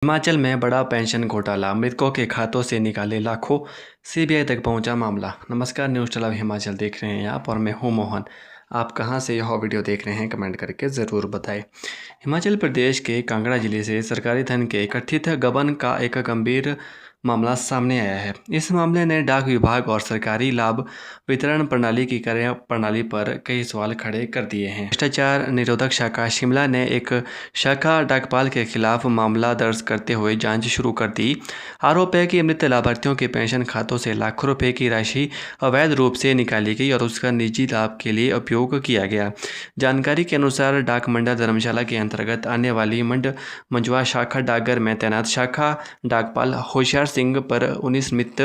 हिमाचल में बड़ा पेंशन घोटाला, मृतकों के खातों से निकाले लाखों, सीबीआई तक पहुंचा मामला। नमस्कार, न्यूज़ टलब हिमाचल देख रहे हैं आप और मैं हूं मोहन। आप कहां से यह वीडियो देख रहे हैं कमेंट करके ज़रूर बताएं। हिमाचल प्रदेश के कांगड़ा जिले से सरकारी धन के कथित गबन का एक गंभीर मामला सामने आया है। इस मामले ने डाक विभाग और सरकारी लाभ वितरण प्रणाली की कार्य प्रणाली पर कई सवाल खड़े कर दिए हैं। भ्रष्टाचार निरोधक शाखा शिमला ने एक शाखा डाकपाल के खिलाफ मामला दर्ज करते हुए जांच शुरू कर दी। आरोप है कि मृत लाभार्थियों के पेंशन खातों से लाखों रुपए की राशि अवैध रूप से निकाली गई और उसका निजी लाभ के लिए उपयोग किया गया। जानकारी के अनुसार डाक मंडल धर्मशाला के अंतर्गत आने वाली मंजवा शाखा डाकघर में तैनात शाखा डाकपाल होशियार सिंह पर 19 मृत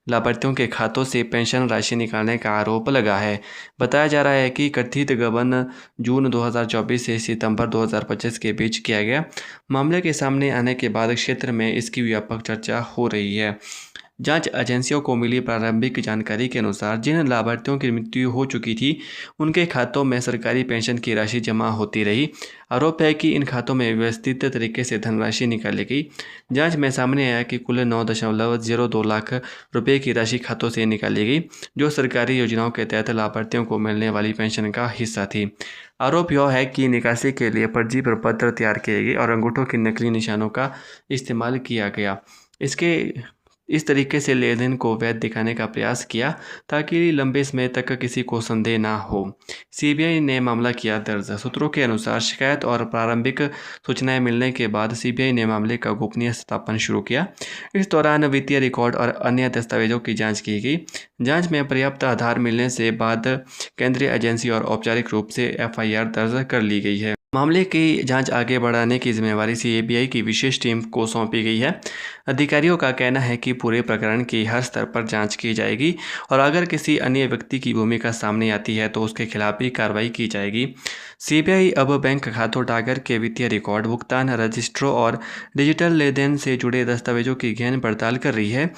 लाभार्थियों के खातों से पेंशन राशि निकालने का आरोप लगा है। बताया जा रहा है कि कथित गबन जून 2024 से सितंबर 2025 के बीच किया गया। मामले के सामने आने के बाद क्षेत्र में इसकी व्यापक चर्चा हो रही है। जांच एजेंसियों को मिली प्रारंभिक जानकारी के अनुसार जिन लाभार्थियों की मृत्यु हो चुकी थी उनके खातों में सरकारी पेंशन की राशि जमा होती रही। आरोप है कि इन खातों में व्यवस्थित तरीके से धनराशि निकाली गई। जांच में सामने आया कि कुल 9.02 लाख रुपए की राशि खातों से निकाली गई, जो सरकारी योजनाओं के तहत लाभार्थियों को मिलने वाली पेंशन का हिस्सा थी। आरोप यह है कि निकासी के लिए फर्जी प्रपत्र तैयार किए गए और अंगूठों के नकली निशानों का इस्तेमाल किया गया। इस तरीके से लेन देन को वैध दिखाने का प्रयास किया ताकि लंबे समय तक किसी को संदेह ना हो। सीबीआई ने मामला किया दर्ज। सूत्रों के अनुसार शिकायत और प्रारंभिक सूचनाएं मिलने के बाद सीबीआई ने मामले का गोपनीय सत्यापन शुरू किया। इस दौरान वित्तीय रिकॉर्ड और अन्य दस्तावेजों की जांच की गई। जांच में पर्याप्त आधार मिलने से बाद केंद्रीय एजेंसी और औपचारिक रूप से एफआईआर दर्ज कर ली गई है। मामले की जांच आगे बढ़ाने की जिम्मेवारी सीबीआई की विशेष टीम को सौंपी गई है। अधिकारियों का कहना है कि पूरे प्रकरण की हर स्तर पर जांच की जाएगी और अगर किसी अन्य व्यक्ति की भूमिका सामने आती है तो उसके खिलाफ भी कार्रवाई की जाएगी। सीबीआई अब बैंक खातों, डाकघर के वित्तीय रिकॉर्ड, भुगतान रजिस्ट्रों और डिजिटल लेनदेन से जुड़े दस्तावेजों की गहन पड़ताल कर रही है।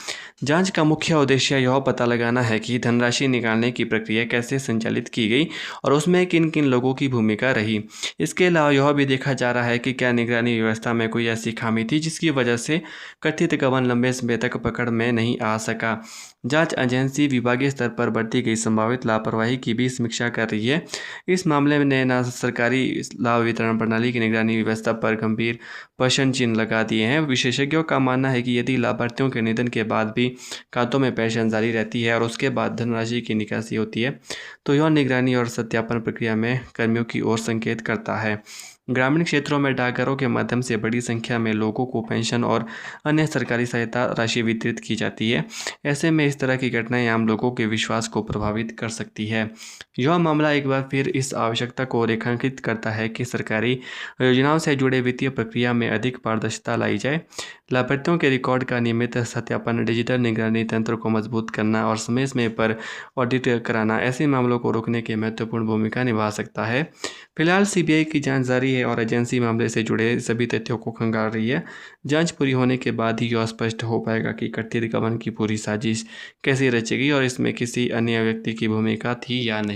जांच का मुख्य उद्देश्य यह पता लगाना है कि धनराशि निकालने की प्रक्रिया कैसे संचालित की गई और उसमें किन किन लोगों की भूमिका रही। इसके अलावा यह भी देखा जा रहा है कि क्या निगरानी व्यवस्था में कोई ऐसी खामी थी जिसकी वजह से कथित गबन लंबे समय तक पकड़ में नहीं आ सका। जांच एजेंसी विभागीय स्तर पर बढ़ती गई संभावित लापरवाही की भी समीक्षा कर रही है। इस मामले में न सरकारी लाभ वितरण प्रणाली की निगरानी व्यवस्था पर गंभीर प्रश्न चिन्ह लगा दिए हैं। विशेषज्ञों का मानना है कि यदि लाभार्थियों के निधन के बाद भी खातों में पेंशन जारी रहती है और उसके बाद धनराशि की निकासी होती है तो यह निगरानी और सत्यापन प्रक्रिया में कर्मियों की ओर संकेत करता है। ग्रामीण क्षेत्रों में डाकघरों के माध्यम से बड़ी संख्या में लोगों को पेंशन और अन्य सरकारी सहायता राशि वितरित की जाती है। ऐसे में इस तरह की घटनाएं आम लोगों के विश्वास को प्रभावित कर सकती है। यह मामला एक बार फिर इस आवश्यकता को रेखांकित करता है कि सरकारी योजनाओं से जुड़े वित्तीय प्रक्रिया में अधिक पारदर्शिता लाई जाए। लाभार्थियों के रिकॉर्ड का नियमित सत्यापन, डिजिटल निगरानी तंत्र को मजबूत करना और समय समय पर ऑडिट कराना ऐसे मामलों को रोकने की महत्वपूर्ण भूमिका निभा सकता है। फिलहाल सीबीआई की जांच जारी है और एजेंसी मामले से जुड़े सभी तथ्यों को खंगाल रही है। जांच पूरी होने के बाद ही यह स्पष्ट हो पाएगा कि कथित गबन की पूरी साजिश कैसे रची गई और इसमें किसी अन्य व्यक्ति की भूमिका थी या नहीं।